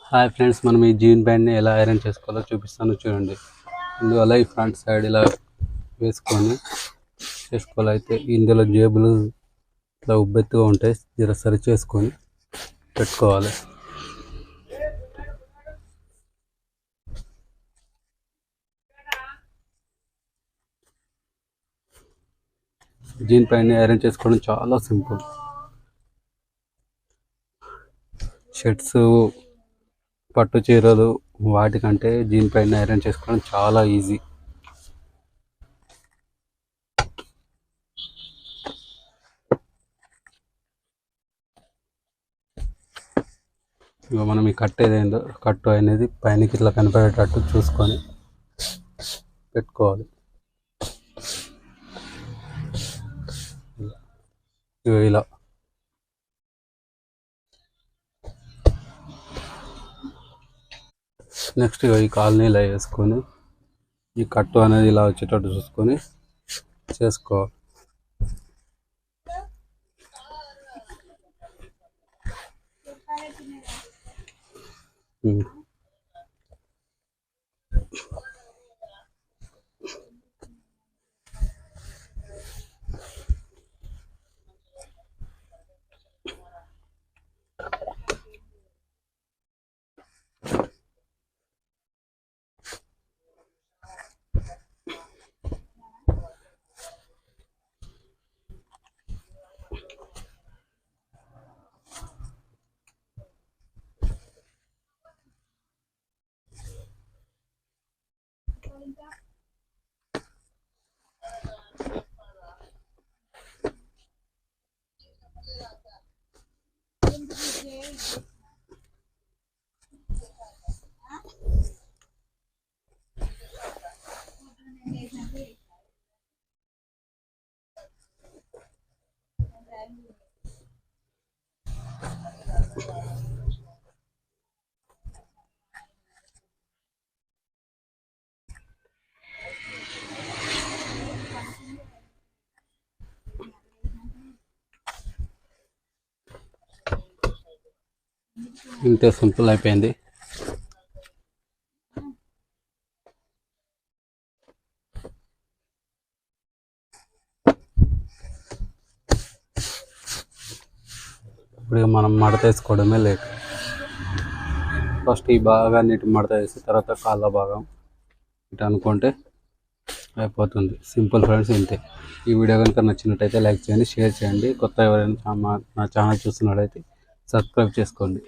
Hi friends, మనం ఈ gene ప్యాంట్ని ఎలా ఐరన్ చేసుకోవాలో చూపిస్తాను చూడండి. ఇందువల్ల ఈ ఫ్రంట్ సైడ్ ఇలా వేసుకొని చేసుకోవాలైతే ఇందులో జేబులు ఇట్లా ఉబ్బెత్తుగా ఉంటాయి, జర సరి చేసుకొని పెట్టుకోవాలి. జీన్ ప్యాంట్ని ఐరన్ చేసుకోవడం చాలా సింపుల్. షర్ట్స్, పట్టు చీరలు వాటికంటే జీన్ ప్యాంట్ని ఐరన్ చేసుకోవడం చాలా ఈజీ. ఇక మనం ఈ కట్టు అనేది పైనకి ఇట్లా కనపడేటట్టు చూసుకొని పెట్టుకోవాలి. ఇలా నెక్స్ట్ ఈ కాల్ని ఇలా వేసుకొని ఈ కట్టు అనేది ఇలా వచ్చేటట్టు చూసుకొని చేసుకోవాలి. ఇంతే, సింపుల్ అయిపోయింది. ఇప్పుడు మనం మడత వేసుకోవడమే లేట్. ఫస్ట్ ఈ భాగాన్ని మడత వేసి తర్వాత కాళ్ళ భాగం ఇటు అనుకుంటే అయిపోతుంది. సింపుల్ ఫ్రెండ్స్, ఇంతే. ఈ వీడియో కనుక నచ్చినట్టయితే లైక్ చేయండి, షేర్ చేయండి. కొత్త ఎవరైనా నా ఛానల్ చూస్తున్నట్టయితే సబ్స్క్రైబ్ చేసుకోండి.